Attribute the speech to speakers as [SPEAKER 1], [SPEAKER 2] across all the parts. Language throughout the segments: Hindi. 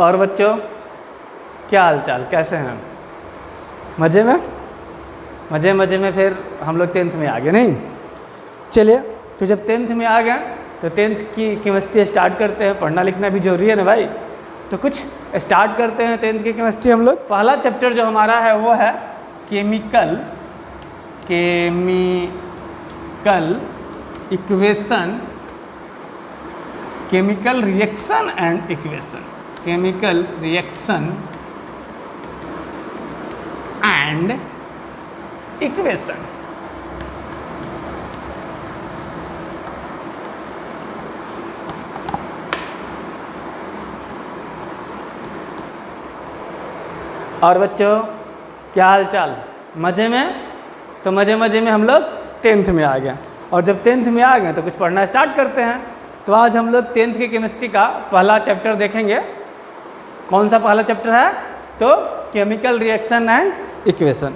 [SPEAKER 1] और बच्चों क्या हाल चाल, कैसे हैं? मज़े में? मज़े में फिर हम लोग 10th में आ गए नहीं? चलिए, तो जब 10th में आ गए तो 10th की केमिस्ट्री स्टार्ट करते हैं। पढ़ना लिखना भी जरूरी है ना भाई, तो कुछ स्टार्ट करते हैं 10th की केमिस्ट्री हम लोग। पहला चैप्टर जो हमारा है वो है chemical equation, chemical reaction and equation, chemical reaction and equation. और बच्चों क्या हाल चाल, मज़े में? तो मज़े में हम लोग 10th में आ गए, और जब 10th में आ गए तो कुछ पढ़ना स्टार्ट करते हैं। तो आज हम लोग 10th की केमिस्ट्री का पहला चैप्टर देखेंगे। कौन सा पहला चैप्टर है? तो केमिकल रिएक्शन एंड इक्वेशन।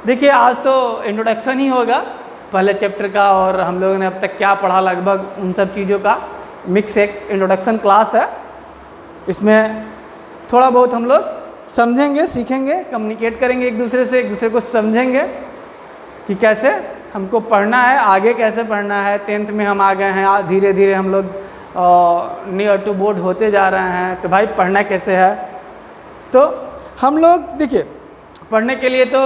[SPEAKER 1] देखिए, आज तो इंट्रोडक्शन ही होगा पहले चैप्टर का, और हम लोगों ने अब तक क्या पढ़ा लगभग उन सब चीज़ों का मिक्स एक इंट्रोडक्शन क्लास है। इसमें थोड़ा बहुत हम लोग समझेंगे, सीखेंगे, कम्युनिकेट करेंगे एक दूसरे को समझेंगे कि कैसे हमको पढ़ना है, आगे कैसे पढ़ना है। 10th में हम आ गए हैं, धीरे धीरे हम लोग नियर टू बोर्ड होते जा रहे हैं, तो भाई पढ़ना कैसे है। तो हम लोग देखिए, पढ़ने के लिए तो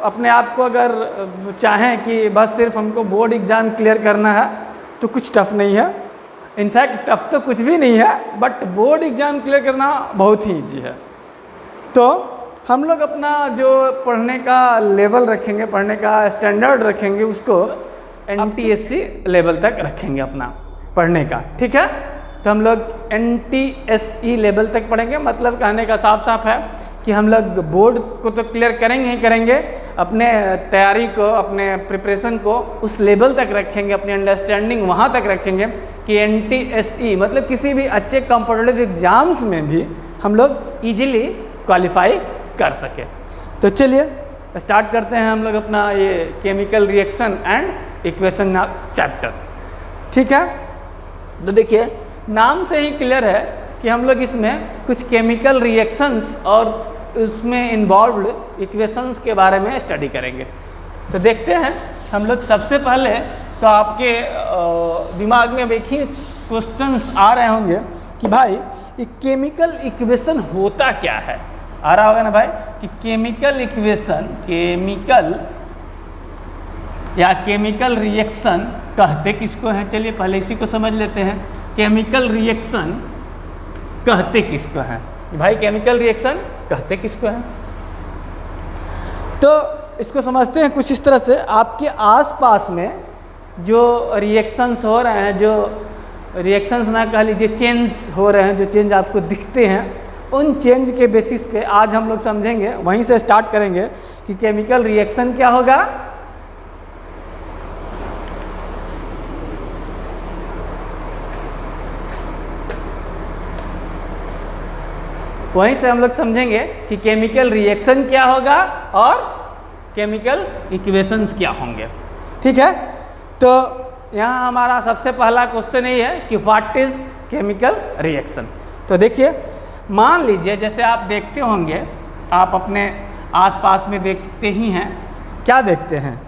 [SPEAKER 1] अपने आप को अगर चाहें कि बस सिर्फ हमको बोर्ड एग्ज़ाम क्लियर करना है तो कुछ टफ नहीं है। इनफैक्ट टफ तो कुछ भी नहीं है, बट बोर्ड एग्ज़ाम क्लियर करना बहुत ही ईजी है। तो हम लोग अपना जो पढ़ने का लेवल रखेंगे, पढ़ने का स्टैंडर्ड रखेंगे, उसको NTSC लेवल तक रखेंगे अपना पढ़ने का, ठीक है। तो हम लोग NTSE लेवल तक पढ़ेंगे। मतलब कहने का साफ साफ है कि हम लोग बोर्ड को तो क्लियर करेंगे ही करेंगे, अपने तैयारी को, अपने प्रिपरेशन को उस लेवल तक रखेंगे, अपनी अंडरस्टैंडिंग वहाँ तक रखेंगे कि NTSE मतलब किसी भी अच्छे कॉम्पिटिटिव एग्जाम्स में भी हम लोग ईजिली क्वालिफाई कर सके। तो चलिए स्टार्ट करते हैं हम लोग अपना ये chemical reaction and equation chapter, ठीक है। तो देखिए, नाम से ही क्लियर है कि हम लोग इसमें कुछ केमिकल रिएक्शंस और उसमें इन्वॉल्व्ड इक्वेशंस के बारे में स्टडी करेंगे। तो देखते हैं हम लोग। सबसे पहले तो आपके दिमाग में एक ही क्वेश्चंस आ रहे होंगे कि भाई ये केमिकल इक्वेशन होता क्या है। आ रहा होगा ना भाई कि केमिकल इक्वेशन, केमिकल या केमिकल रिएक्शन कहते किसको हैं। चलिए पहले इसी को समझ लेते हैं। केमिकल रिएक्शन कहते किसको हैं भाई? केमिकल रिएक्शन कहते किसको हैं? तो इसको समझते हैं कुछ इस तरह से। आपके आसपास में जो रिएक्शंस हो रहे हैं, जो रिएक्शंस ना कह लीजिए, चेंज हो रहे हैं, जो चेंज आपको दिखते हैं, उन चेंज के बेसिस पे आज हम लोग समझेंगे। वहीं से स्टार्ट करेंगे कि केमिकल रिएक्शन क्या होगा, वहीं से हम लोग समझेंगे कि केमिकल रिएक्शन क्या होगा और केमिकल इक्वेशंस क्या होंगे, ठीक है। तो यहाँ हमारा सबसे पहला क्वेश्चन ये है कि व्हाट इज केमिकल रिएक्शन। तो देखिए, मान लीजिए जैसे आप देखते होंगे, आप अपने आसपास में देखते ही हैं, क्या देखते हैं?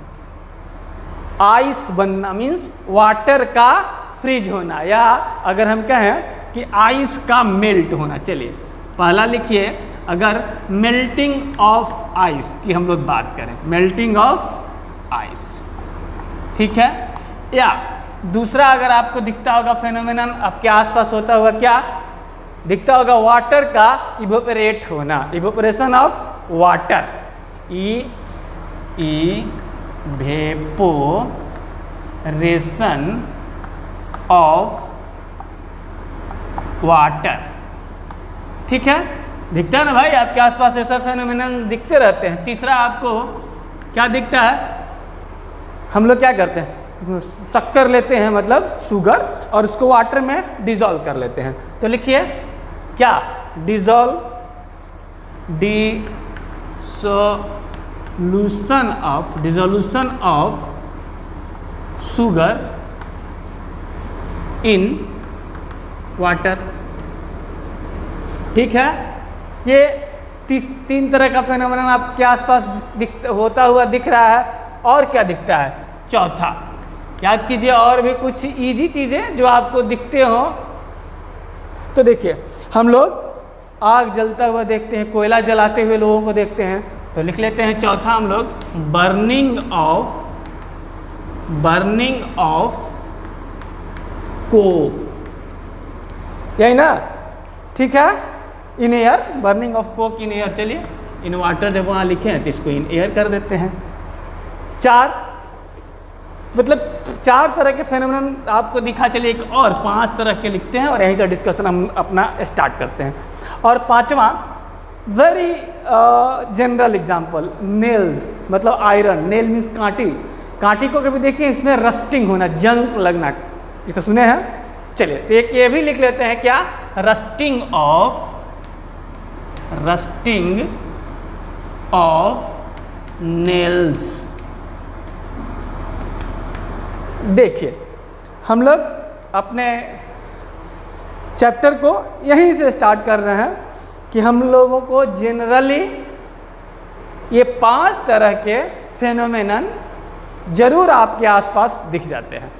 [SPEAKER 1] आइस बनना, मीन्स वाटर का फ्रीज होना, या अगर हम कहें कि आइस का मेल्ट होना। चलिए पहला लिखिए, अगर मेल्टिंग ऑफ आइस की हम लोग बात करें, मेल्टिंग ऑफ आइस, ठीक है। या दूसरा अगर आपको दिखता होगा फेनोमेनन, आपके आसपास होता होगा, क्या दिखता होगा? वाटर का इवोपरेट होना, evaporation of water, evaporation of water, ठीक है। दिखता है ना भाई, आपके आसपास ऐसा फेनोमेनन दिखते रहते हैं। तीसरा आपको क्या दिखता है? हम लोग क्या करते हैं? शक्कर लेते हैं, मतलब शुगर, और उसको वाटर में डिजोल्व कर लेते हैं। तो लिखिए क्या? Dissolution of sugar in water, ठीक है, ये तीन तरह का फेनोमेनन आपके आसपास होता हुआ दिख रहा है। और क्या दिखता है? चौथा, याद कीजिए और भी कुछ इजी चीज़ें जो आपको दिखते हो। तो देखिए, हम लोग आग जलता हुआ देखते हैं, कोयला जलाते हुए लोगों को देखते हैं, तो लिख लेते हैं चौथा हम लोग बर्निंग ऑफ कोक, यही ना? ठीक है, in air, burning of Coke in air. चलिए, इन वाटर जब वहाँ लिखे हैं तो इसको इन एयर कर देते हैं। चार तरह के फेनोमेनन आपको दिखा। चलिए एक और 5 तरह के लिखते हैं और यहीं से डिस्कशन हम अपना स्टार्ट करते हैं। और पांचवा, वेरी जनरल एग्जांपल, नेल मतलब iron, nail means Kanti. Kanti को कभी देखिए इसमें रस्टिंग होना, जंग लगना, ये तो सुने हैं। चलिए, तो एक ये भी लिख लेते हैं, क्या? Rusting of nails. देखिए, हम लोग अपने चैप्टर को यहीं से स्टार्ट कर रहे हैं कि हम लोगों को जनरली ये 5 तरह के फेनोमेनन जरूर आपके आसपास दिख जाते हैं।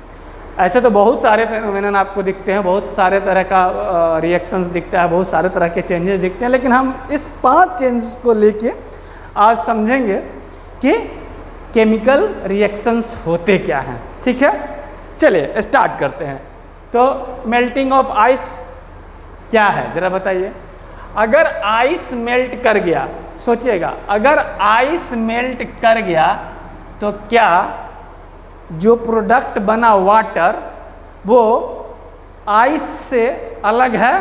[SPEAKER 1] ऐसे तो बहुत सारे फेनोमेनन आपको दिखते हैं, बहुत सारे तरह का रिएक्शंस दिखता है, बहुत सारे तरह के चेंजेस दिखते हैं, लेकिन हम इस 5 चेंजेस को लेके आज समझेंगे कि केमिकल रिएक्शंस होते क्या हैं। ठीक है, चलिए स्टार्ट करते हैं। तो मेल्टिंग ऑफ आइस क्या है, ज़रा बताइए। अगर आइस मेल्ट कर गया, सोचिएगा, अगर आइस मेल्ट कर गया तो क्या जो प्रोडक्ट बना वाटर वो आइस से अलग है?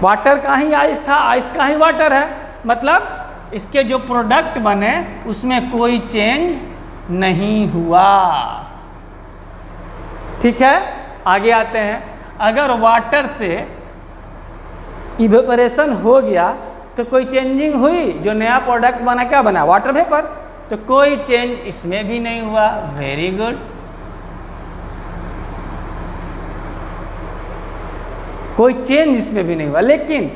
[SPEAKER 1] वाटर का ही आइस था, आइस का ही वाटर है, मतलब इसके जो प्रोडक्ट बने उसमें कोई चेंज नहीं हुआ। ठीक है, आगे आते हैं। अगर वाटर से इवेपोरेशन हो गया तो कोई चेंजिंग हुई? जो नया प्रोडक्ट बना, क्या बना? वाटर वेपर, तो कोई चेंज इसमें भी नहीं हुआ। Very good. कोई चेंज इसमें भी नहीं हुआ। लेकिन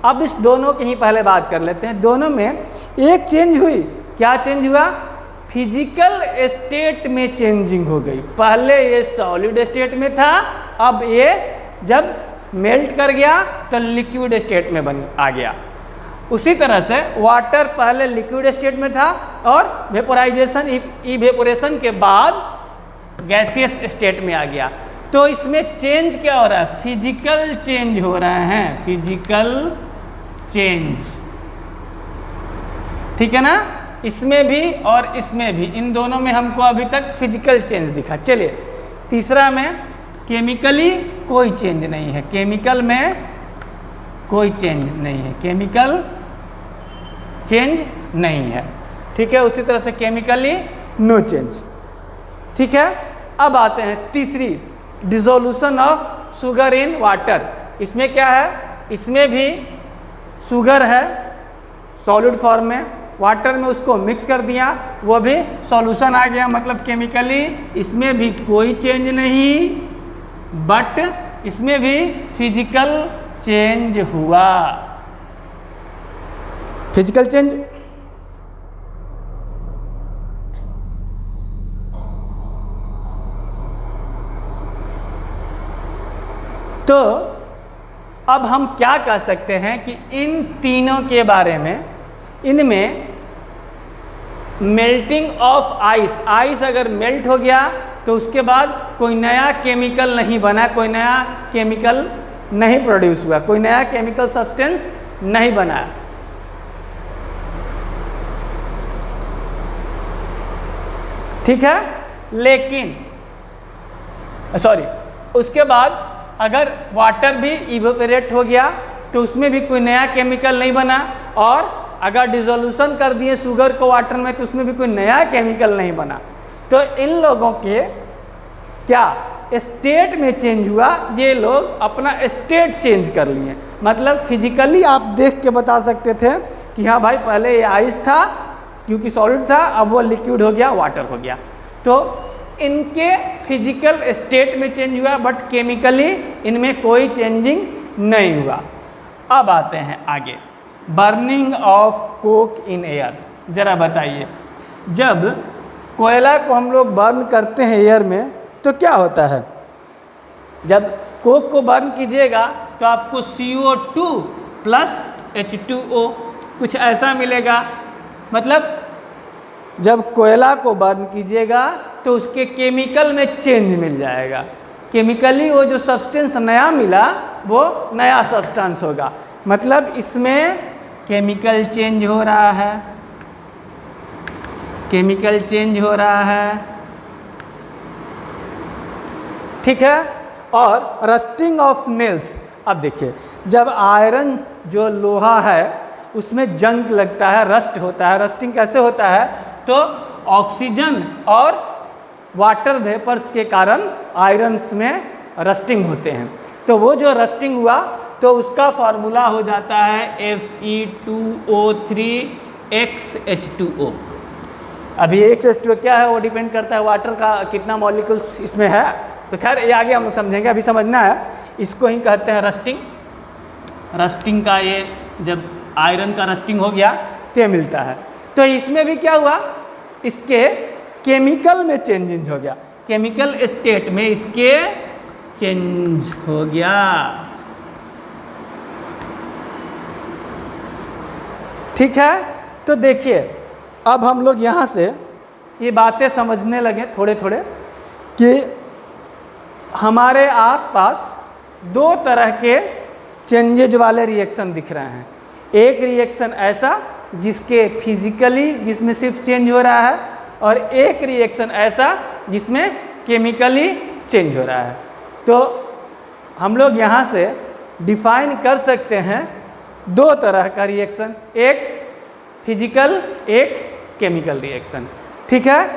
[SPEAKER 1] अब इस दोनों की ही पहले बात कर लेते हैं। दोनों में एक चेंज हुई। क्या चेंज हुआ? फिजिकल स्टेट में चेंजिंग हो गई। पहले ये सॉलिड स्टेट में था, अब ये जब मेल्ट कर गया तो लिक्विड स्टेट में आ गया। उसी तरह से वाटर पहले लिक्विड स्टेट में था और वेपोराइजेशन, इवेपोरेशन के बाद गैसियस स्टेट में आ गया। तो इसमें चेंज क्या हो रहा है? फिजिकल चेंज हो रहे हैं, फिजिकल चेंज। ठीक है ना? इसमें भी और इसमें भी, इन दोनों में हमको अभी तक फिजिकल चेंज दिखा। चलिए तीसरा में केमिकली कोई चेंज नहीं है। केमिकल में कोई चेंज नहीं है, केमिकल चेंज नहीं है। ठीक है, उसी तरह से केमिकली नो चेंज। ठीक है, अब आते हैं तीसरी, dissolution of sugar in water. इसमें क्या है? इसमें भी शुगर है सॉलिड फॉर्म में, वाटर में उसको मिक्स कर दिया, वो भी सॉल्यूशन आ गया, मतलब केमिकली इसमें भी कोई चेंज नहीं, बट इसमें भी फिजिकल चेंज हुआ। फिजिकल चेंज तो अब हम क्या कह सकते हैं कि इन तीनों के बारे में, इनमें मेल्टिंग ऑफ आइस, आइस अगर मेल्ट हो गया तो उसके बाद कोई नया केमिकल नहीं बना, कोई नया केमिकल नहीं प्रोड्यूस हुआ, कोई नया केमिकल सब्सटेंस नहीं बना। ठीक है, लेकिन उसके बाद अगर वाटर भी इवेपोरेट हो गया तो उसमें भी कोई नया केमिकल नहीं बना, और अगर डिसोल्यूशन कर दिए शुगर को वाटर में तो उसमें भी कोई नया केमिकल नहीं बना। तो इन लोगों के क्या स्टेट में चेंज हुआ? ये लोग अपना स्टेट चेंज कर लिए, मतलब फिजिकली आप देख के बता सकते थे कि हाँ भाई पहले ये आइस था क्योंकि सॉलिड था, अब वो लिक्विड हो गया, वाटर हो गया। तो इनके फिजिकल स्टेट में चेंज हुआ, बट केमिकली इनमें कोई चेंजिंग नहीं हुआ। अब आते हैं आगे, burning of Coke in air. ज़रा बताइए, जब कोयला को हम लोग बर्न करते हैं एयर में तो क्या होता है? जब कोक को बर्न कीजिएगा तो आपको CO2 प्लस H2O कुछ ऐसा मिलेगा। मतलब जब कोयला को बर्न कीजिएगा तो उसके केमिकल में चेंज मिल जाएगा। केमिकली वो जो सब्सटेंस नया मिला वो नया सब्सटेंस होगा। मतलब इसमें केमिकल चेंज हो रहा है, केमिकल चेंज हो रहा है, ठीक है। और रस्टिंग ऑफ नेल्स। अब देखिए, जब आयरन जो लोहा है उसमें जंग लगता है, रस्ट होता है। रस्टिंग कैसे होता है? तो ऑक्सीजन और वाटर वेपर्स के कारण आयरन्स में रस्टिंग होते हैं। तो वो जो रस्टिंग हुआ तो उसका फार्मूला हो जाता है Fe2O3XH2O। अभी XH2O क्या है वो डिपेंड करता है वाटर का कितना मॉलिक्यूल्स इसमें है। तो खैर ये आगे हम समझेंगे, अभी समझना है। इसको ही कहते हैं रस्टिंग। रस्टिंग का ये जब आयरन का रस्टिंग हो गया तो ये मिलता है। तो इसमें भी क्या हुआ? इसके केमिकल में चेंज हो गया, केमिकल स्टेट में इसके चेंज हो गया। ठीक है। तो देखिए, अब हम लोग यहाँ से ये बातें समझने लगे थोड़े थोड़े कि हमारे आसपास दो तरह के चेंजेज वाले रिएक्शन दिख रहे हैं। एक रिएक्शन ऐसा जिसके फिजिकली जिसमें सिर्फ चेंज हो रहा है, और एक रिएक्शन ऐसा जिसमें केमिकली चेंज हो रहा है। तो हम लोग यहाँ से डिफाइन कर सकते हैं दो तरह का रिएक्शन, एक फिजिकल, एक केमिकल रिएक्शन। ठीक है।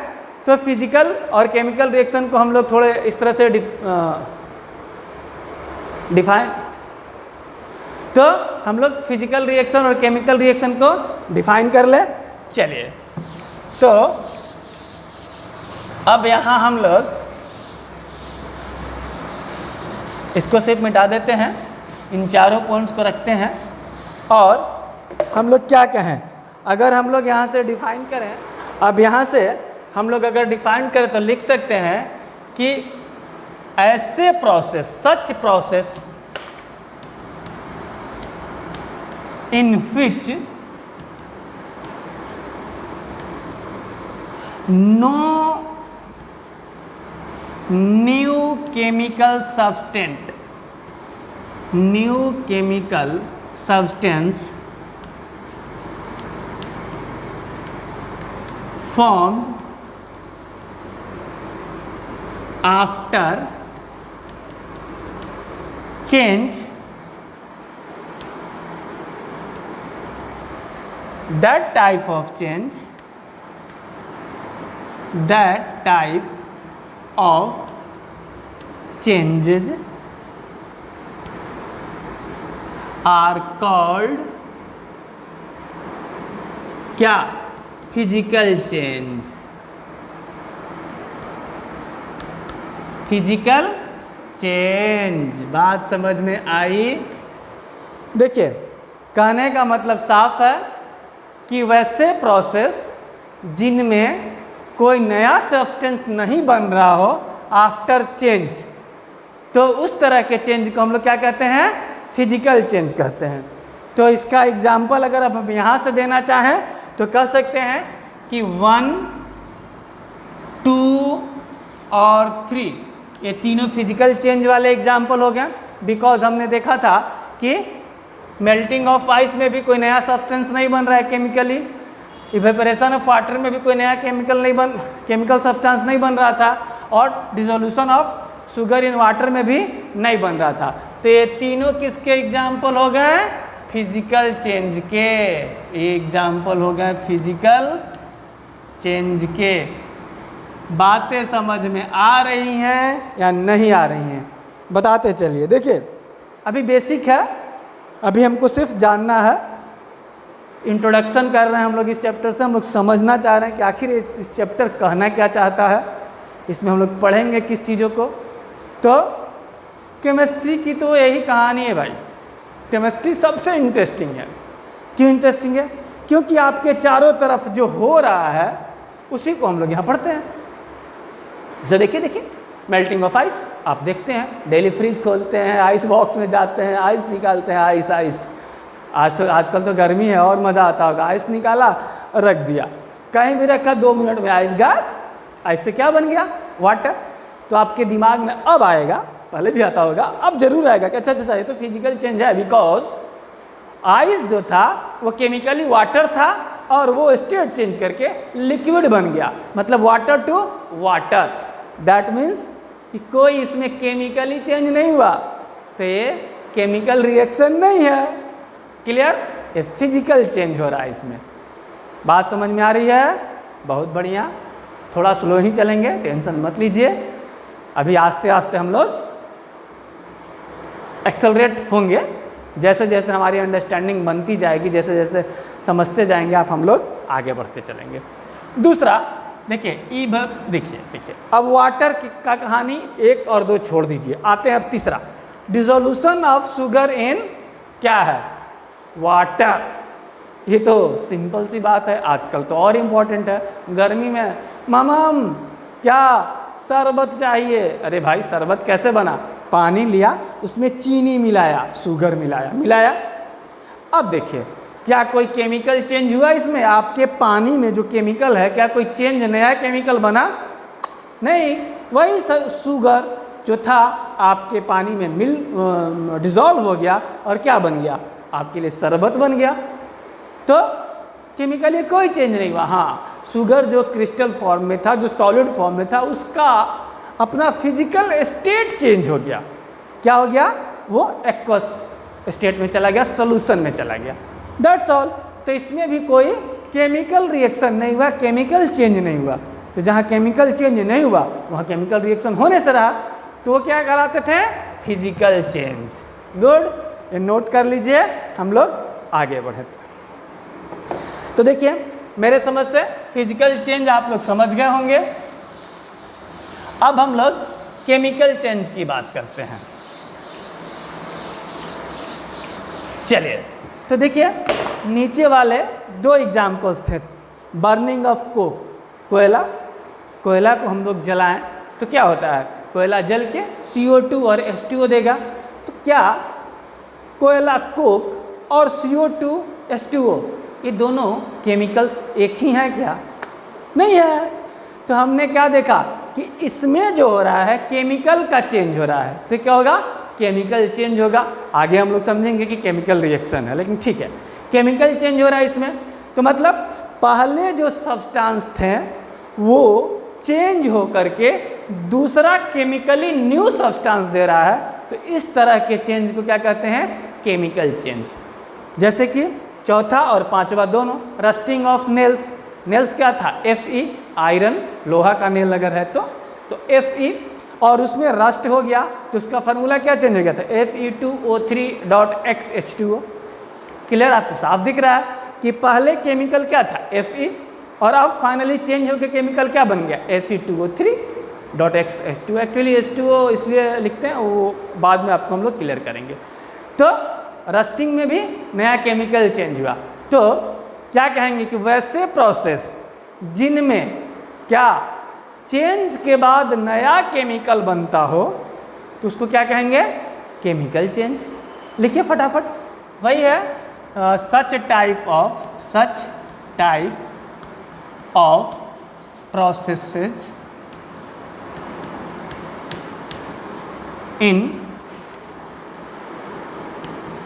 [SPEAKER 1] तो फिजिकल और केमिकल रिएक्शन को हम लोग थोड़े इस तरह से डिफाइन, तो हम लोग फिजिकल रिएक्शन और केमिकल रिएक्शन को डिफाइन कर ले। चलिए, तो अब यहाँ हम लोग इसको सिर्फ मिटा देते हैं, इन चारों पॉइंट्स को रखते हैं, और हम लोग क्या कहें, अगर हम लोग यहाँ से डिफाइन करें, अब यहाँ से हम लोग अगर डिफाइन करें तो लिख सकते हैं कि ऐसे process, such process in which no new chemical substance formed after change, that type of change, that type of changes are called क्या? Physical change. Physical change. बात समझ में आई? देखिए, कहने का मतलब साफ है कि वैसे प्रोसेस जिनमें कोई नया सब्सटेंस नहीं बन रहा हो आफ्टर चेंज, तो उस तरह के चेंज को हम लोग क्या कहते हैं? फिजिकल चेंज कहते हैं। तो इसका एग्जाम्पल अगर अब हम यहाँ से देना चाहें तो कह सकते हैं कि 1, 2 और 3 ये तीनों फिजिकल चेंज वाले एग्जाम्पल हो गए। बिकॉज हमने देखा था कि मेल्टिंग ऑफ आइस में भी कोई नया सब्सटेंस नहीं बन रहा है केमिकली, इवेपोरेशन ऑफ वाटर में भी कोई नया केमिकल सब्सटेंस नहीं बन रहा था, और dissolution of sugar in water में भी नहीं बन रहा था। तो ये तीनों किसके एग्जाम्पल हो गए? फिजिकल चेंज के एग्जाम्पल हो गए, फिजिकल चेंज के। बातें समझ में आ रही हैं या नहीं आ रही हैं? बताते चलिए। देखिए, अभी बेसिक है, अभी हमको सिर्फ जानना है। इंट्रोडक्शन कर रहे हैं हम लोग इस चैप्टर से, हम लोग समझना चाह रहे हैं कि आखिर इस चैप्टर कहना क्या चाहता है, इसमें हम लोग पढ़ेंगे किस चीज़ों को। तो केमिस्ट्री की तो यही कहानी है भाई। केमिस्ट्री सबसे इंटरेस्टिंग है। क्यों इंटरेस्टिंग है? क्योंकि आपके चारों तरफ जो हो रहा है उसी को हम लोग यहाँ पढ़ते हैं। जरा देखिए मेल्टिंग ऑफ आइस आप देखते हैं, डेली फ्रिज खोलते हैं, आइस बॉक्स में जाते हैं, आइस निकालते हैं, आइस आजकल तो गर्मी है और मज़ा आता होगा। आइस निकाला रख दिया, कहीं भी रखा, 2 मिनट में आइस गायब। आइस से क्या बन गया? वाटर। तो आपके दिमाग में अब आएगा, पहले भी आता होगा, अब जरूर आएगा कि अच्छा ये तो फिजिकल चेंज है, बिकॉज आइस जो था वो केमिकली वाटर था और वो स्टेट चेंज करके लिक्विड बन गया, मतलब water to water. That means कि कोई इसमें केमिकली चेंज नहीं हुआ, तो ये केमिकल रिएक्शन नहीं है। क्लियर? ये फिजिकल चेंज हो रहा है इसमें। बात समझ में आ रही है? बहुत बढ़िया। थोड़ा स्लो ही चलेंगे, टेंशन मत लीजिए। अभी आस्ते आस्ते हम लोग एक्सेलरेट होंगे, जैसे जैसे हमारी अंडरस्टैंडिंग बनती जाएगी, जैसे जैसे समझते जाएंगे आप, हम लोग आगे बढ़ते चलेंगे। दूसरा देखिए, देखिए अब वाटर का कहानी 1 और 2 छोड़ दीजिए, आते हैं अब तीसरा। डिसोल्यूशन ऑफ शुगर इन क्या है? वाटर। ये तो सिंपल सी बात है, आजकल तो और इम्पोर्टेंट है। गर्मी में मामाम क्या शरबत चाहिए? अरे भाई शरबत कैसे बना? पानी लिया, उसमें चीनी मिलाया, शुगर मिलाया। अब देखिए, क्या कोई केमिकल चेंज हुआ इसमें? आपके पानी में जो केमिकल है, क्या कोई चेंज, नया केमिकल बना? नहीं, वही शुगर जो था आपके पानी में डिज़ोल्व हो गया और क्या बन गया? आपके लिए शरबत बन गया। तो केमिकली कोई चेंज नहीं हुआ। हाँ, शुगर जो क्रिस्टल फॉर्म में था, जो सॉलिड फॉर्म में था, उसका अपना फिजिकल स्टेट चेंज हो गया। क्या हो गया? वो एक्वस स्टेट में चला गया, सोल्यूशन में चला गया। That's all. तो इसमें भी कोई केमिकल रिएक्शन नहीं हुआ, केमिकल चेंज नहीं हुआ। तो जहाँ केमिकल चेंज नहीं हुआ वहाँ केमिकल रिएक्शन होने से रहा, तो वो क्या कहलाते थे? Physical change. गुड, ये नोट कर लीजिए, हम लोग आगे बढ़े। तो देखिए, मेरे समझ से फिजिकल चेंज आप लोग समझ गए होंगे। अब हम लोग केमिकल चेंज की बात करते हैं। चलिए, तो देखिए नीचे वाले 2 एग्जाम्पल्स थे। बर्निंग ऑफ कोक, कोयला को हम लोग जलाएं तो क्या होता है? कोयला जल के CO2 और H2O देगा। तो क्या कोयला, कोक और CO2 H2O ये दोनों केमिकल्स एक ही हैं क्या? नहीं है। तो हमने क्या देखा कि इसमें जो हो रहा है केमिकल का चेंज हो रहा है, तो क्या होगा? केमिकल चेंज होगा। आगे हम लोग समझेंगे कि केमिकल रिएक्शन है, लेकिन ठीक है, केमिकल चेंज हो रहा है इसमें। तो मतलब पहले जो सब्सटेंस थे वो चेंज हो करके दूसरा केमिकली न्यू सब्सटेंस दे रहा है। तो इस तरह के चेंज को क्या कहते हैं? Chemical change. जैसे कि चौथा और पांचवा दोनों, रस्टिंग ऑफ नेल्स। नेल्स क्या था? Fe, आयरन, लोहा का नेल अगर है तो Fe, और उसमें रस्ट हो गया तो उसका फार्मूला क्या चेंज हो गया था? Fe2O3.XH2O। क्लियर? आपको साफ दिख रहा है कि पहले केमिकल क्या था? Fe, और अब फाइनली चेंज होकर केमिकल क्या बन गया? Fe2O3.XH2O। एक्चुअली H2O इसलिए लिखते हैं, वो बाद में आपको हम लोग क्लियर करेंगे। तो रस्टिंग में भी नया केमिकल चेंज हुआ। तो क्या कहेंगे कि वैसे प्रोसेस जिनमें क्या चेंज के बाद नया केमिकल बनता हो तो उसको क्या कहेंगे? Chemical change. लिखिए फटाफट, वही है such type of processes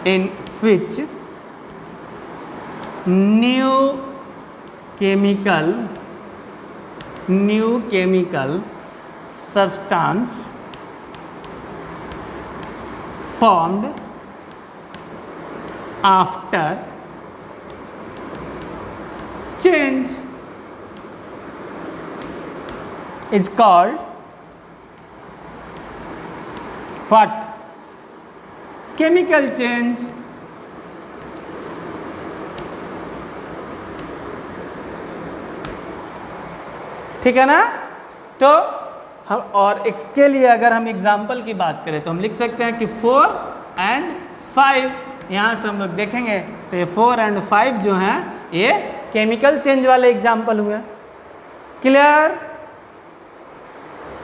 [SPEAKER 1] in which new chemical substance formed after change is called what? Chemical change। ठीक है ना? तो और इसके लिए अगर हम एग्जाम्पल की बात करें तो हम लिख सकते हैं कि 4 and 5, यहाँ से हम लोग देखेंगे तो ये 4 and 5 जो हैं ये केमिकल चेंज वाले एग्जाम्पल हुए। क्लियर?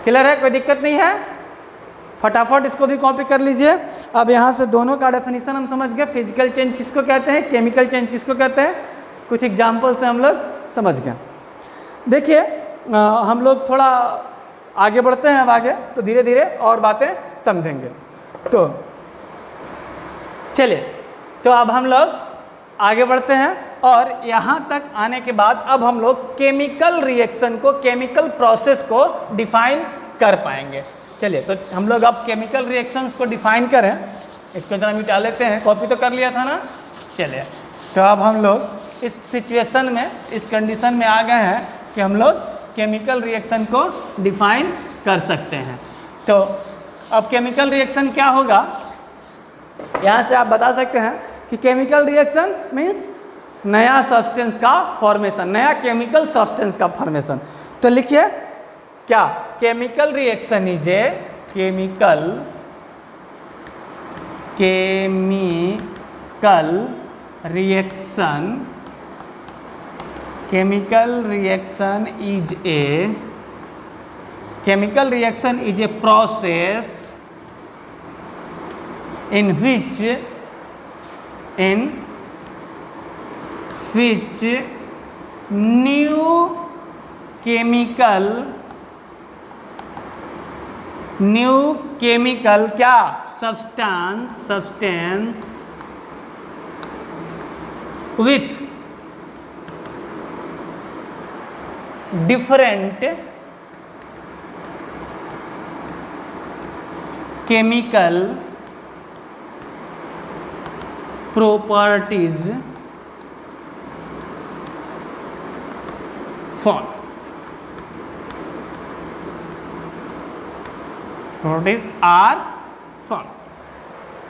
[SPEAKER 1] क्लियर है? कोई दिक्कत नहीं है? फटाफट इसको भी कॉपी कर लीजिए। अब यहाँ से दोनों का डेफिनेशन हम समझ गए, फिजिकल चेंज किसको कहते हैं, केमिकल चेंज किसको कहते हैं, कुछ एग्जाम्पल से हम लोग समझ गए। देखिए हम लोग थोड़ा आगे बढ़ते हैं, अब आगे तो धीरे धीरे और बातें समझेंगे। तो चलिए, तो अब हम लोग आगे बढ़ते हैं और यहाँ तक आने के बाद अब हम लोग केमिकल रिएक्शन को, केमिकल प्रोसेस को डिफाइन कर पाएंगे। चलिए, तो हम लोग अब केमिकल रिएक्शंस को डिफाइन करें। इसको जरा मिटा लेते हैं, कॉपी तो कर लिया था ना। चलिए, तो अब हम लोग इस सिचुएशन में, इस कंडीशन में आ गए हैं कि हम लोग केमिकल रिएक्शन को डिफाइन कर सकते हैं। तो अब केमिकल रिएक्शन क्या होगा, यहाँ से आप बता सकते हैं कि केमिकल रिएक्शन मीन्स नया सब्सटेंस का फॉर्मेशन, नया केमिकल सब्सटेंस का फॉर्मेशन। तो लिखिए क्या, chemical reaction is a chemical reaction is a process in which new chemical क्या, substance with different chemical properties formed। Properties are formed।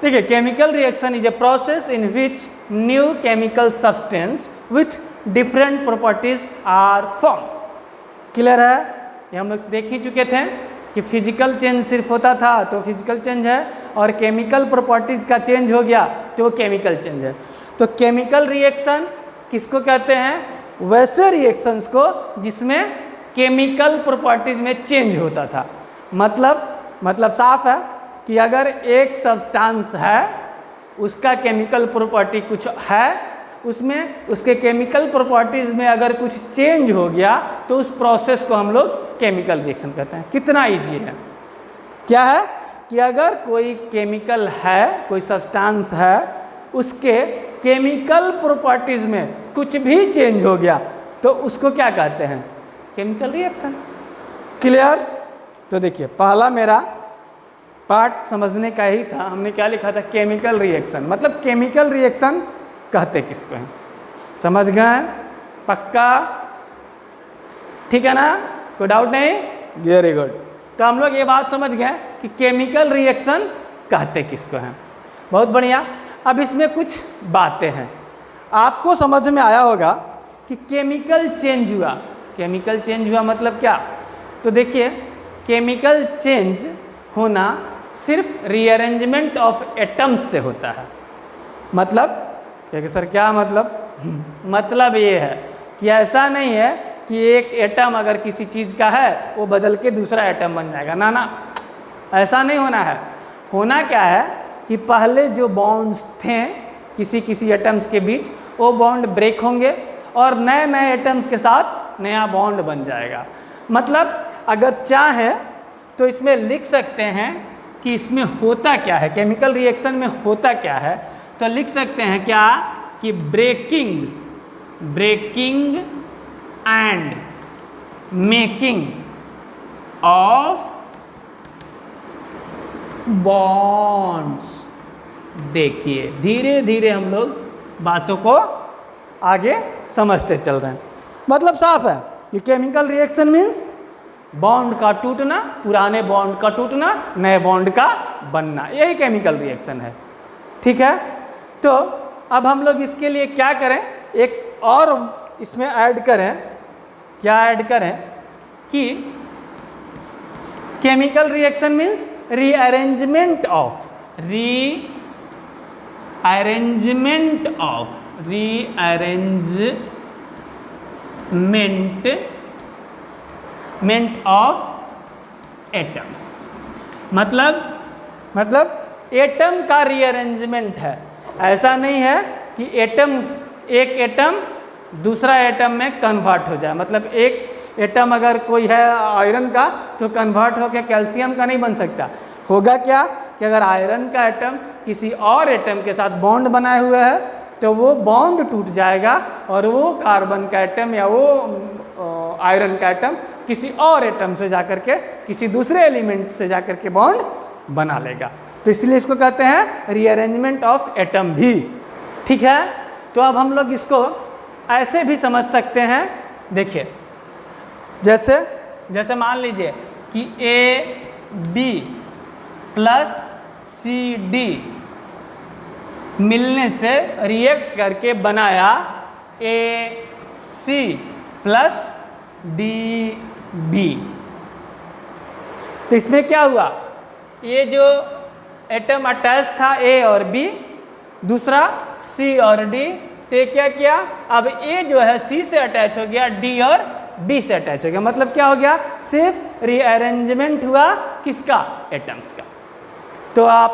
[SPEAKER 1] देखिए, chemical reaction is a process in which new chemical substance with different properties are form. Clear है? ये हम लोग देख ही चुके थे कि फिजिकल चेंज सिर्फ होता था तो फिजिकल चेंज है, और केमिकल प्रॉपर्टीज़ का चेंज हो गया तो वो केमिकल चेंज है। तो केमिकल रिएक्शन किसको कहते हैं, वैसे रिएक्शंस को जिसमें केमिकल प्रॉपर्टीज़ में चेंज होता था। मतलब साफ है कि अगर एक सब्सटेंस है, उसका केमिकल प्रॉपर्टी कुछ है, उसमें उसके केमिकल प्रॉपर्टीज़ में अगर कुछ चेंज हो गया तो उस प्रोसेस को हम लोग केमिकल रिएक्शन कहते हैं। कितना इजी है, क्या है कि अगर कोई केमिकल है, कोई सब्सटेंस है, उसके केमिकल प्रॉपर्टीज़ में कुछ भी चेंज हो गया तो उसको क्या कहते हैं, केमिकल रिएक्शन। क्लियर? तो देखिए, पहला मेरा पार्ट समझने का ही था। हमने क्या लिखा था, केमिकल रिएक्शन, मतलब केमिकल रिएक्शन कहते किसको हैं। समझ गए? पक्का? ठीक है ना, कोई डाउट नहीं? Very good. तो हम लोग ये बात समझ गए कि केमिकल रिएक्शन कहते किसको हैं। बहुत बढ़िया। अब इसमें कुछ बातें हैं, आपको समझ में आया होगा कि केमिकल चेंज हुआ। केमिकल चेंज हुआ मतलब क्या? तो देखिए, केमिकल चेंज होना सिर्फ रीअरेंजमेंट ऑफ एटम्स से होता है। मतलब कि सर क्या मतलब ये है कि ऐसा नहीं है कि एक एटम अगर किसी चीज़ का है वो बदल के दूसरा एटम बन जाएगा। ना, ऐसा नहीं होना है। होना क्या है कि पहले जो बॉन्ड्स थे किसी एटम्स के बीच, वो बॉन्ड ब्रेक होंगे और नए एटम्स के साथ नया बॉन्ड बन जाएगा। मतलब अगर चाहे तो इसमें लिख सकते हैं कि इसमें होता क्या है, केमिकल रिएक्शन में होता क्या है। तो लिख सकते हैं क्या कि breaking and making of bonds. देखिए, धीरे धीरे हम लोग बातों को आगे समझते चल रहे हैं। मतलब साफ है कि केमिकल रिएक्शन मीन्स बॉन्ड का टूटना, पुराने बॉन्ड का टूटना, नए बॉन्ड का बनना, यही केमिकल रिएक्शन है। ठीक है? तो अब हम लोग इसके लिए क्या करें, एक और इसमें ऐड करें। क्या ऐड करें कि chemical reaction means rearrangement of atoms. मतलब एटम का रीअरेंजमेंट है। ऐसा नहीं है कि एक एटम दूसरा एटम में कन्वर्ट हो जाए। मतलब एक एटम अगर कोई है आयरन का तो कन्वर्ट होकर कैल्शियम का नहीं बन सकता। होगा क्या कि अगर आयरन का एटम किसी और एटम के साथ बॉन्ड बनाए हुए है तो वो बॉन्ड टूट जाएगा और वो कार्बन का एटम या वो आयरन का एटम किसी और एटम से जाकर के किसी दूसरे एलिमेंट से जाकर के बॉन्ड बना लेगा। तो इसलिए इसको कहते हैं रीअरेंजमेंट ऑफ एटम भी। ठीक है, तो अब हम लोग इसको ऐसे भी समझ सकते हैं। देखिए जैसे मान लीजिए कि AB प्लस CD मिलने से रिएक्ट करके बनाया AC प्लस DB। तो इसमें क्या हुआ, ये जो एटम अटैच था A और B, दूसरा C और D, तो क्या किया, अब A जो है C से अटैच हो गया, D और B से अटैच हो गया। मतलब क्या हो गया, सिर्फ रीअरेंजमेंट हुआ किसका, एटम्स का। तो आप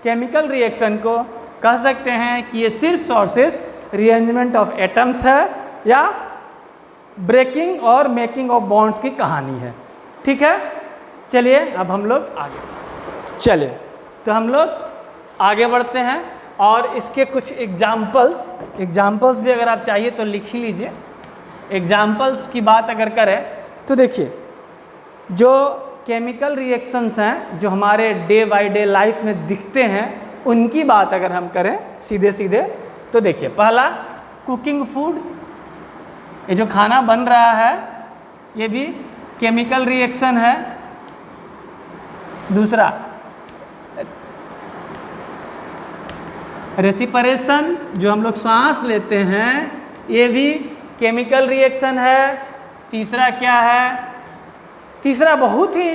[SPEAKER 1] केमिकल रिएक्शन को कह सकते हैं कि ये सिर्फ और सिर्फ रीअरेंजमेंट ऑफ एटम्स है या ब्रेकिंग और मेकिंग ऑफ बॉन्ड्स की कहानी है। ठीक है, चलिए अब हम लोग आगे तो हम लोग आगे बढ़ते हैं और इसके कुछ एग्जाम्पल्स भी अगर आप चाहिए तो लिख ही लीजिए। एग्जाम्पल्स की बात अगर करें तो देखिए, जो केमिकल रिएक्शंस हैं जो हमारे डे बाय डे लाइफ में दिखते हैं उनकी बात अगर हम करें सीधे तो देखिए, पहला कुकिंग फूड, ये जो खाना बन रहा है ये भी केमिकल रिएक्शन है। दूसरा रेस्पिरेशन, जो हम लोग सांस लेते हैं ये भी केमिकल रिएक्शन है। तीसरा क्या है, तीसरा बहुत ही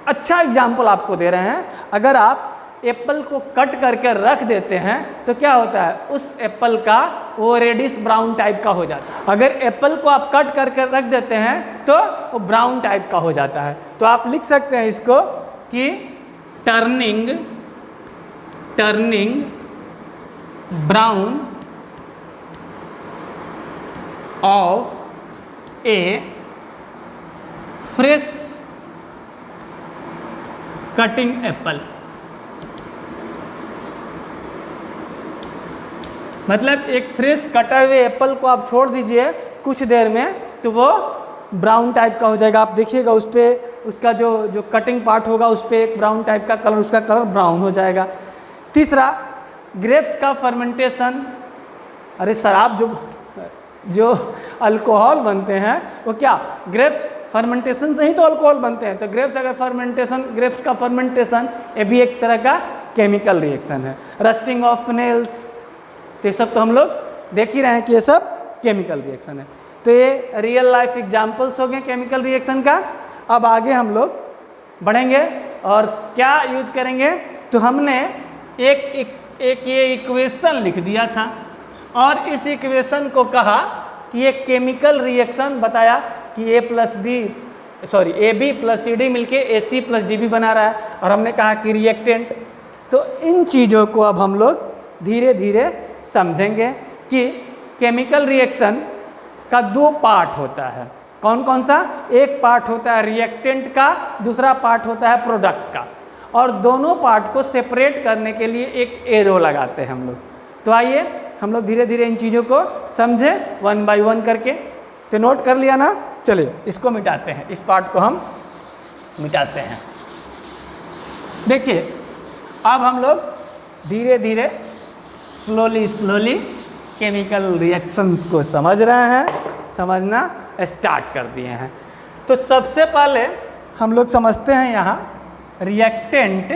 [SPEAKER 1] अच्छा एग्जाम्पल आपको दे रहे हैं। अगर आप एप्पल को कट करके रख देते हैं तो क्या होता है, उस एप्पल का वो रेडिश ब्राउन टाइप का हो जाता है। अगर एप्पल को आप कट करके रख देते हैं तो वो ब्राउन टाइप का हो जाता है। तो आप लिख सकते हैं इसको कि turning brown of A fresh cutting Apple. मतलब एक फ्रेश कटे हुए एप्पल को आप छोड़ दीजिए कुछ देर में तो वो ब्राउन टाइप का हो जाएगा। आप देखिएगा उस पर उसका जो कटिंग पार्ट होगा उस पर एक ब्राउन टाइप का कलर, उसका कलर ब्राउन हो जाएगा। तीसरा ग्रेप्स का फर्मेंटेशन, अरे शराब जो अल्कोहल बनते हैं वो क्या, ग्रेप्स फर्मेंटेशन से ही तो अल्कोहल बनते हैं। तो ग्रेप्स का फर्मेंटेशन ये भी एक तरह का केमिकल रिएक्शन है। रस्टिंग ऑफ फिनेल्स, तो ये सब तो हम लोग देख ही रहे हैं कि ये सब केमिकल रिएक्शन है। तो ये रियल लाइफ एग्जांपल्स हो गए केमिकल रिएक्शन का। अब आगे हम लोग बढ़ेंगे और क्या यूज करेंगे, तो हमने एक ये इक्वेशन लिख दिया था और इस इक्वेशन को कहा कि ये केमिकल रिएक्शन बताया कि AB प्लस CD मिलके AC प्लस DB बना रहा है और हमने कहा कि रिएक्टेंट। तो इन चीज़ों को अब हम लोग धीरे धीरे समझेंगे कि केमिकल रिएक्शन का दो पार्ट होता है। कौन कौन सा, एक पार्ट होता है रिएक्टेंट का, दूसरा पार्ट होता है प्रोडक्ट का, और दोनों पार्ट को सेपरेट करने के लिए एक एरो लगाते हैं हम लोग। तो आइए हम लोग धीरे धीरे इन चीज़ों को समझें वन बाय वन करके। तो नोट कर लिया ना, चलिए इसको मिटाते हैं, इस पार्ट को हम मिटाते हैं। देखिए अब हम लोग धीरे धीरे स्लोली केमिकल रिएक्शंस को समझ रहे हैं, समझना स्टार्ट कर दिए हैं। तो सबसे पहले हम लोग समझते हैं यहाँ रिएक्टेंट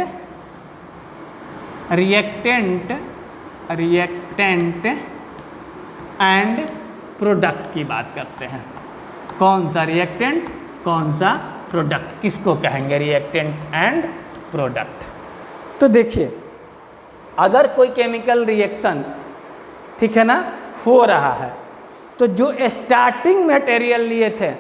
[SPEAKER 1] एंड प्रोडक्ट की बात करते हैं। कौन सा रिएक्टेंट, कौन सा प्रोडक्ट किसको कहेंगे, रिएक्टेंट एंड प्रोडक्ट। तो देखिए अगर कोई केमिकल रिएक्शन, ठीक है ना, हो रहा है तो जो स्टार्टिंग मटेरियल लिए थे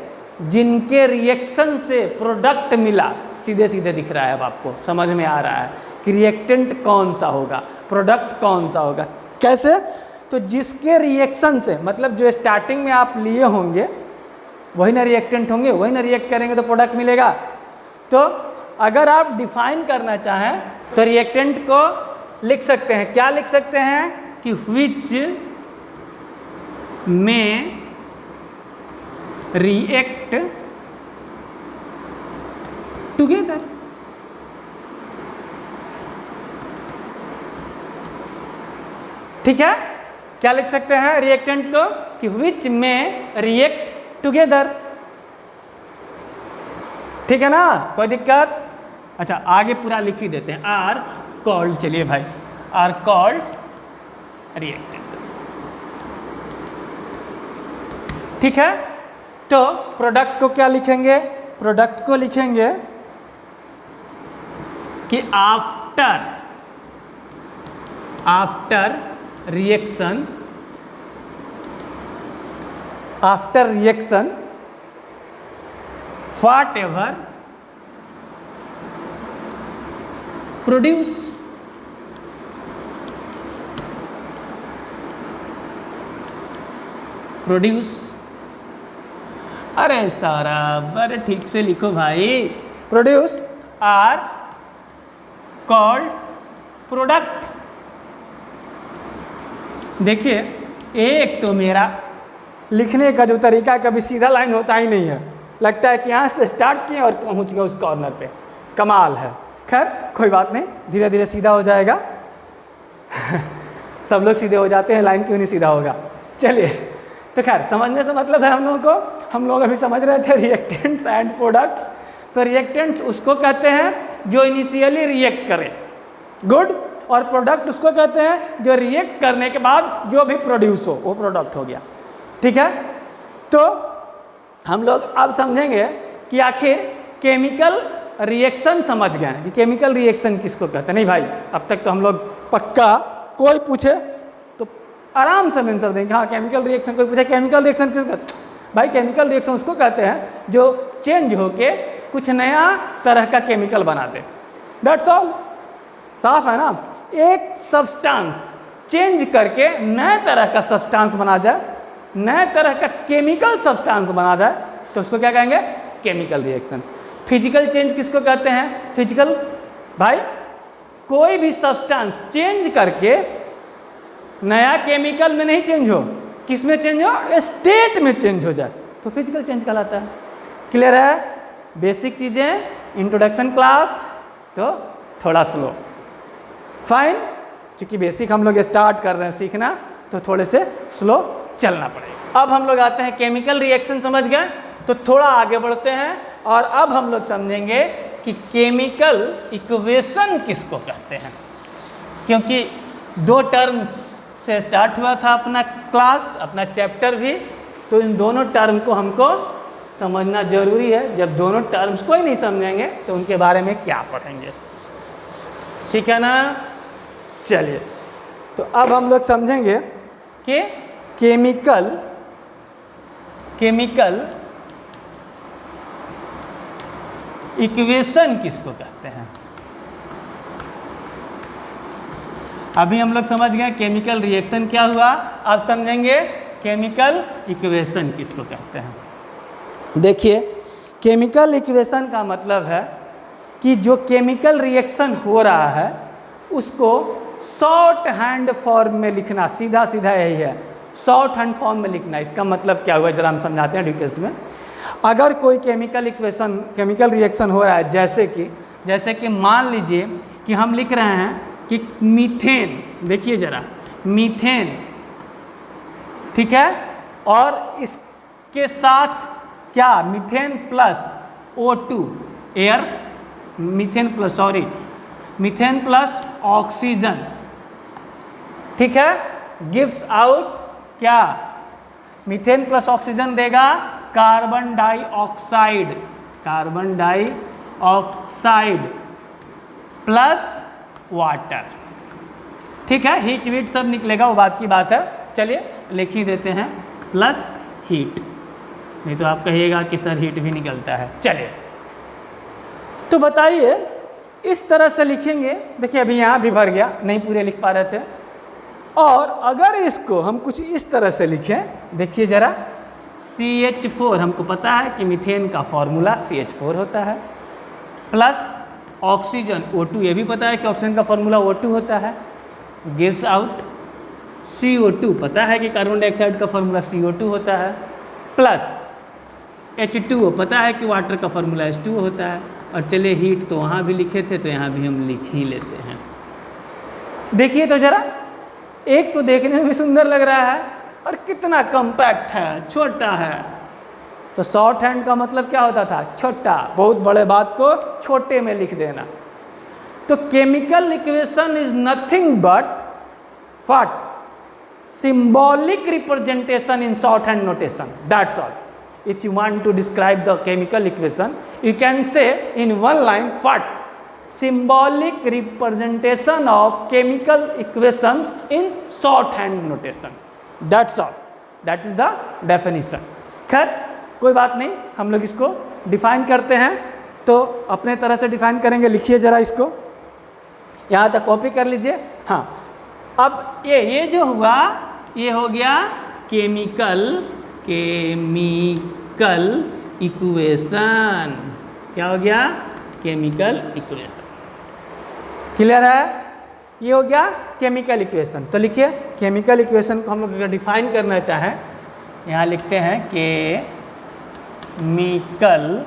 [SPEAKER 1] जिनके रिएक्शन से प्रोडक्ट मिला, सीधे सीधे दिख रहा है, अब आपको समझ में आ रहा है कि रिएक्टेंट कौन सा होगा, प्रोडक्ट कौन सा होगा। कैसे? तो जिसके रिएक्शन से, मतलब जो स्टार्टिंग में आप लिए होंगे वही ना रिएक्टेंट होंगे, वही ना रिएक्ट करेंगे तो प्रोडक्ट मिलेगा। तो अगर आप डिफाइन करना चाहें तो रिएक्टेंट को लिख सकते हैं, क्या लिख सकते हैं कि व्हिच में रिएक्ट टुगेदर। ठीक है, क्या लिख सकते हैं रिएक्टेंट को कि विच में रिएक्ट टुगेदर। ठीक है ना, कोई दिक्कत? अच्छा आगे पूरा लिख ही देते हैं, आर कॉल्ड, चलिए भाई, आर कॉल्ड रिएक्टेंट। ठीक है, तो प्रोडक्ट को क्या लिखेंगे? प्रोडक्ट को लिखेंगे कि आफ्टर रिएक्शन whatever produce अरे सारा बड़े ठीक से लिखो भाई, प्रोड्यूस आर कॉल्ड प्रोडक्ट। देखिए एक तो मेरा लिखने का जो तरीका कभी सीधा लाइन होता ही नहीं है, लगता है कि यहाँ से स्टार्ट किए और पहुँच गए उस कॉर्नर पे, कमाल है। खैर कोई बात नहीं, धीरे धीरे सीधा हो जाएगा। सब लोग सीधे हो जाते हैं, लाइन क्यों नहीं सीधा होगा। चलिए, तो खैर समझने से मतलब है हम लोग अभी समझ रहे थे रिएक्टेंट्स एंड प्रोडक्ट्स। तो रिएक्टेंट्स उसको कहते हैं जो इनिशियली रिएक्ट करे, गुड, और प्रोडक्ट उसको कहते हैं जो रिएक्ट करने के बाद जो भी प्रोड्यूस हो वो प्रोडक्ट हो गया। ठीक है, तो हम लोग अब समझेंगे कि आखिर केमिकल रिएक्शन समझ गए कि केमिकल रिएक्शन किसको कहते हैं। नहीं भाई, अब तक तो हम लोग पक्का, कोई पूछे तो आराम से आंसर देंगे, हाँ केमिकल रिएक्शन। कोई पूछे केमिकल रिएक्शन किसको कहते हैं, भाई केमिकल रिएक्शन उसको कहते हैं जो चेंज होके कुछ नया तरह का केमिकल बनाते। दैट्स ऑल, साफ है ना। एक सब्सटेंस चेंज करके नए तरह का सब्सटेंस बना जाए, नए तरह का केमिकल सब्सटेंस बना जाए तो उसको क्या कहेंगे, केमिकल रिएक्शन। फिजिकल चेंज किसको कहते हैं, फिजिकल, भाई कोई भी सब्सटेंस चेंज करके नया केमिकल में नहीं चेंज हो, किस में चेंज हो, स्टेट में चेंज हो जाए तो फिजिकल चेंज कहलाता है। क्लियर है? बेसिक चीज़ें, इंट्रोडक्शन क्लास तो थोड़ा स्लो, फाइन, क्योंकि बेसिक हम लोग स्टार्ट कर रहे हैं सीखना तो थोड़े से स्लो चलना पड़ेगा। अब हम लोग आते हैं केमिकल रिएक्शन, समझ गए, तो थोड़ा आगे बढ़ते हैं और अब हम लोग समझेंगे कि केमिकल इक्वेशन किसको कहते हैं। क्योंकि दो टर्म्स से स्टार्ट हुआ था अपना क्लास, अपना चैप्टर भी, तो इन दोनों टर्म को हमको समझना जरूरी है। जब दोनों टर्म्स को ही नहीं समझेंगे तो उनके बारे में क्या पढ़ेंगे। ठीक है ना, चलिए, तो अब हम लोग समझेंगे कि केमिकल इक्वेशन किसको कहते हैं। अभी हम लोग समझ गए केमिकल रिएक्शन क्या हुआ, अब समझेंगे केमिकल इक्वेशन किसको कहते हैं। देखिए, केमिकल इक्वेशन का मतलब है कि जो केमिकल रिएक्शन हो रहा है उसको शॉर्ट हैंड फॉर्म में लिखना, सीधा सीधा यही है, शॉर्ट हैंड फॉर्म में लिखना। इसका मतलब क्या हुआ, जरा हम समझाते हैं डिटेल्स में। अगर कोई केमिकल रिएक्शन हो रहा है, जैसे कि मान लीजिए कि हम लिख रहे हैं कि मीथेन, देखिए जरा, मीथेन, ठीक है, और इसके साथ क्या, methane plus O2 air, methane plus oxygen, ठीक है, गिव्स आउट क्या, मीथेन प्लस ऑक्सीजन देगा carbon dioxide. Carbon dioxide plus water. ठीक है, हीट वीट सब निकलेगा, वो बात की बात है। चलिए लिख ही देते हैं प्लस हीट, नहीं तो आप कहिएगा कि सर हीट भी निकलता है। चलिए तो बताइए इस तरह से लिखेंगे। देखिए अभी यहाँ भी भर गया, नहीं पूरे लिख पा रहे थे। और अगर इसको हम कुछ इस तरह से लिखें, देखिए ज़रा, CH4 हमको पता है कि मीथेन का फॉर्मूला CH4 होता है, प्लस ऑक्सीजन O2, ये भी पता है कि ऑक्सीजन का फॉर्मूला O2 होता है, गिव्स आउट CO2, पता है कि कार्बन डाइऑक्साइड का फॉर्मूला CO2 होता है, प्लस H2O, पता है कि वाटर का फॉर्मूला H2O होता है। और चलिए हीट तो वहाँ भी लिखे थे तो यहाँ भी हम लिख ही लेते हैं। देखिए तो ज़रा, एक तो देखने में भी सुंदर लग रहा है और कितना कम्पैक्ट है, छोटा है। तो शॉर्ट हैंड का मतलब क्या होता था? छोटा, बहुत बड़े बात को छोटे में लिख देना। तो chemical equation is nothing but what? symbolic representation in shorthand notation, that's all. If you want to describe the chemical equation, you can say in one line what? Symbolic representation of chemical equations in shorthand notation, that's all. That is the definition. खैर कोई बात नहीं, हम लोग इसको डिफाइन करते हैं तो अपने तरह से डिफाइन करेंगे। लिखिए ज़रा इसको, यहाँ तक कॉपी कर लीजिए। हाँ, अब ये जो हुआ ये हो गया केमिकल इक्वेशन। क्या हो गया? Chemical equation. क्लियर है? ये हो गया केमिकल इक्वेशन। तो लिखिए केमिकल इक्वेशन को हम लोग अगर डिफाइन करना चाहें, यहाँ लिखते हैं केमिकल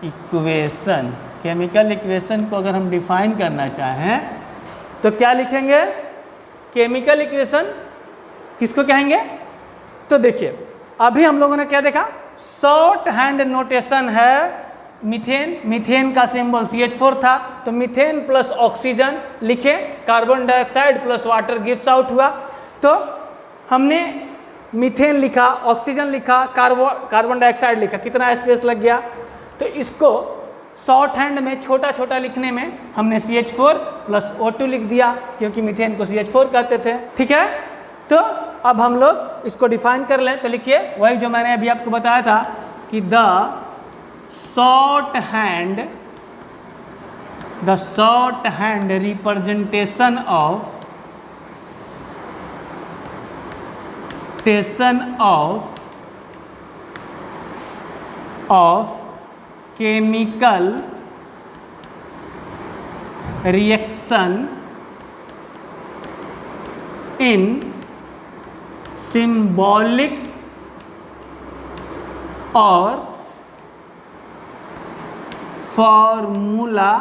[SPEAKER 1] इक्वेशन। केमिकल इक्वेशन को अगर हम डिफाइन करना चाहें तो क्या लिखेंगे? केमिकल इक्वेशन किसको कहेंगे? तो देखिए अभी हम लोगों ने क्या देखा? शॉर्ट हैंड नोटेशन है मीथेन। मीथेन का सिंबल CH4 था, तो मीथेन प्लस ऑक्सीजन लिखे, carbon dioxide plus water gives out हुआ। तो हमने मीथेन लिखा, ऑक्सीजन लिखा, कार्बन डाइऑक्साइड लिखा, कितना स्पेस लग गया? तो इसको शॉर्ट हैंड में छोटा छोटा लिखने में हमने CH4 प्लस O2 लिख दिया, क्योंकि मीथेन को CH4 कहते थे। ठीक है, तो अब हम लोग इसको डिफाइन कर लें। तो लिखिए वही जो मैंने अभी आपको बताया था कि the shorthand representation of chemical reaction in symbolic or formula.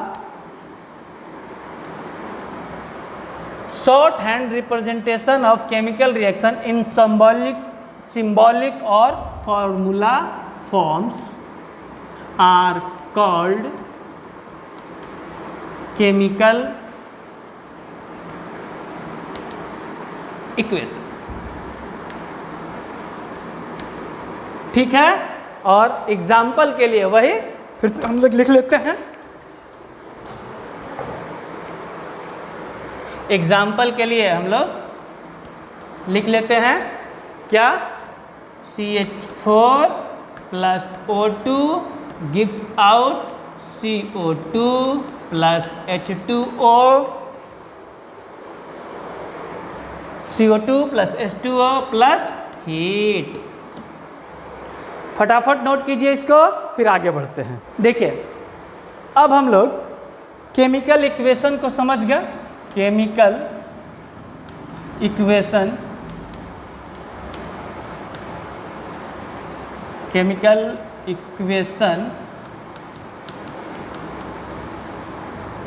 [SPEAKER 1] Shorthand representation of chemical reaction in symbolic or formula forms are called chemical equation. ठीक है, और एग्जाम्पल के लिए वही फिर से हम लोग लिख लेते हैं। एग्जाम्पल के लिए हम लोग लिख लेते हैं क्या? CH4 plus O2 gives out CO2 plus H2O, CO2 plus H2O plus heat. फटाफट नोट कीजिए इसको, फिर आगे बढ़ते हैं। देखिए अब हम लोग केमिकल इक्वेशन को समझ गए। केमिकल इक्वेशन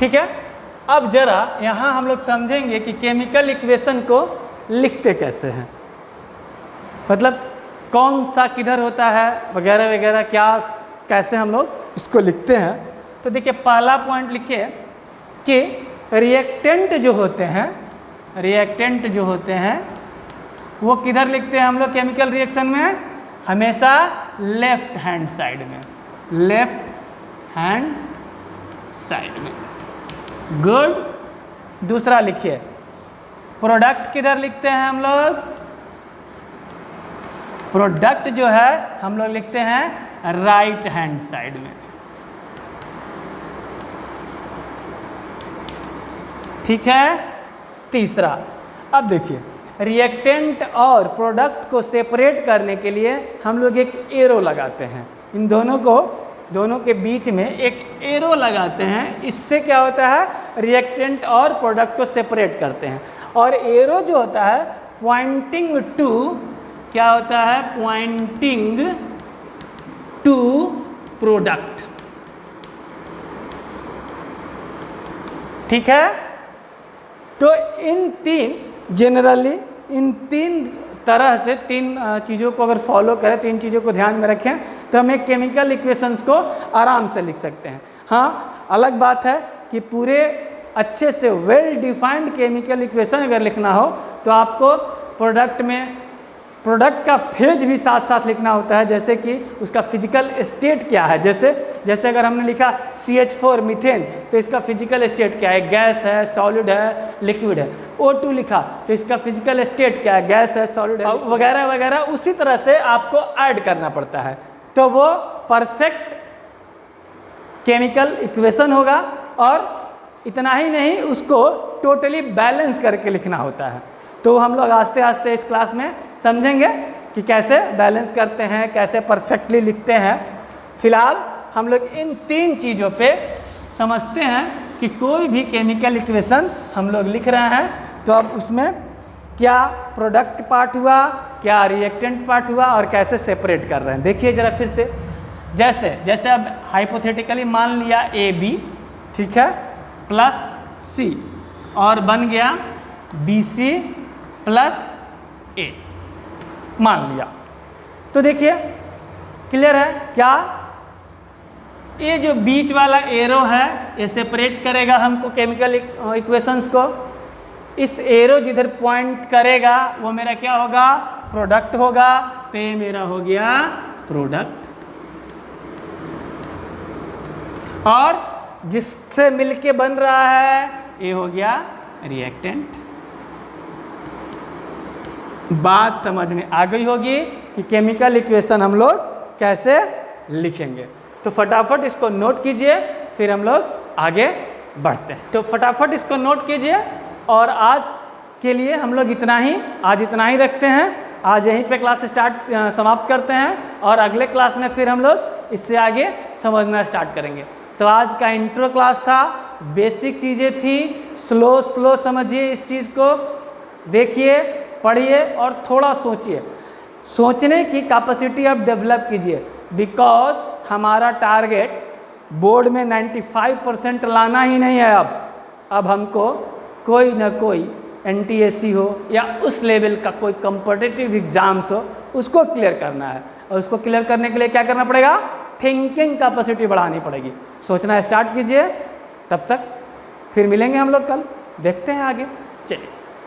[SPEAKER 1] ठीक है। अब जरा यहाँ हम लोग समझेंगे कि केमिकल इक्वेशन को लिखते कैसे हैं, मतलब कौन सा किधर होता है वगैरह वगैरह, क्या कैसे हम लोग इसको लिखते हैं। तो देखिए पहला पॉइंट लिखिए कि रिएक्टेंट जो होते हैं वो किधर लिखते हैं हम लोग केमिकल रिएक्शन में? हमेशा लेफ्ट हैंड साइड में। लेफ्ट हैंड साइड में। गुड। दूसरा लिखिए, प्रोडक्ट किधर लिखते हैं हम लोग? प्रोडक्ट जो है हम लोग लिखते हैं राइट हैंड साइड में। ठीक है। तीसरा, अब देखिए, रिएक्टेंट और प्रोडक्ट को सेपरेट करने के लिए हम लोग एक एरो लगाते हैं। इन दोनों के बीच में एक एरो लगाते हैं। इससे क्या होता है, रिएक्टेंट और प्रोडक्ट को सेपरेट करते हैं। और एरो जो होता है पॉइंटिंग टू, क्या होता है, पॉइंटिंग टू प्रोडक्ट। ठीक है। तो जनरली इन तीन तरह से, तीन चीज़ों को अगर फॉलो करें, तीन चीज़ों को ध्यान में रखें, तो हम एक केमिकल इक्वेशंस को आराम से लिख सकते हैं। हाँ, अलग बात है कि पूरे अच्छे से वेल डिफाइंड केमिकल इक्वेशन अगर लिखना हो तो आपको प्रोडक्ट का फेज भी साथ साथ लिखना होता है, जैसे कि उसका फिजिकल स्टेट क्या है। जैसे अगर हमने लिखा CH4 मीथेन, तो इसका फिजिकल स्टेट क्या है, गैस है, सॉलिड है, लिक्विड है। O2 लिखा तो इसका फिजिकल स्टेट क्या है, गैस है, सॉलिड है, वगैरह वगैरह। उसी तरह से आपको ऐड करना पड़ता है, तो वो परफेक्ट केमिकल इक्वेशन होगा। और इतना ही नहीं, उसको टोटली बैलेंस करके लिखना होता है। तो हम लोग आस्ते आस्ते इस क्लास में समझेंगे कि कैसे बैलेंस करते हैं, कैसे परफेक्टली लिखते हैं। फिलहाल हम लोग इन तीन चीज़ों पे समझते हैं कि कोई भी केमिकल इक्वेशन हम लोग लिख रहे हैं तो अब उसमें क्या प्रोडक्ट पार्ट हुआ, क्या रिएक्टेंट पार्ट हुआ, और कैसे सेपरेट कर रहे हैं। देखिए ज़रा फिर से, जैसे अब हाइपोथेटिकली मान लिया AB, ठीक है, प्लस C, और बन गया BC प्लस A, मान लिया। तो देखिए क्लियर है क्या, ये जो बीच वाला एरो है ये सेपरेट करेगा हमको केमिकल इक्वेशंस को। इस एरो जिधर पॉइंट करेगा वो मेरा क्या होगा, प्रोडक्ट होगा। तो ये मेरा हो गया प्रोडक्ट, और जिससे मिलके बन रहा है ये हो गया रिएक्टेंट। बात समझ में आ गई होगी कि केमिकल इक्वेशन हम लोग कैसे लिखेंगे। तो फटाफट इसको नोट कीजिए, फिर हम लोग आगे बढ़ते हैं। तो फटाफट इसको नोट कीजिए, और आज के लिए हम लोग इतना ही रखते हैं। आज यहीं पे क्लास समाप्त करते हैं, और अगले क्लास में फिर हम लोग इससे आगे समझना स्टार्ट करेंगे। तो आज का इंट्रो क्लास था, बेसिक चीज़ें थी। स्लो समझिए इस चीज़ को, देखिए, पढ़िए और थोड़ा सोचिए। सोचने की कैपेसिटी अब डेवलप कीजिए, बिकॉज हमारा टारगेट बोर्ड में 95% लाना ही नहीं है। अब हमको कोई ना कोई NTSC हो या उस लेवल का कोई कॉम्पिटिटिव एग्जाम्स हो, उसको क्लियर करना है। और उसको क्लियर करने के लिए क्या करना पड़ेगा, थिंकिंग कैपेसिटी बढ़ानी पड़ेगी। सोचना स्टार्ट कीजिए। तब तक फिर मिलेंगे हम लोग कल, देखते हैं आगे। चलिए।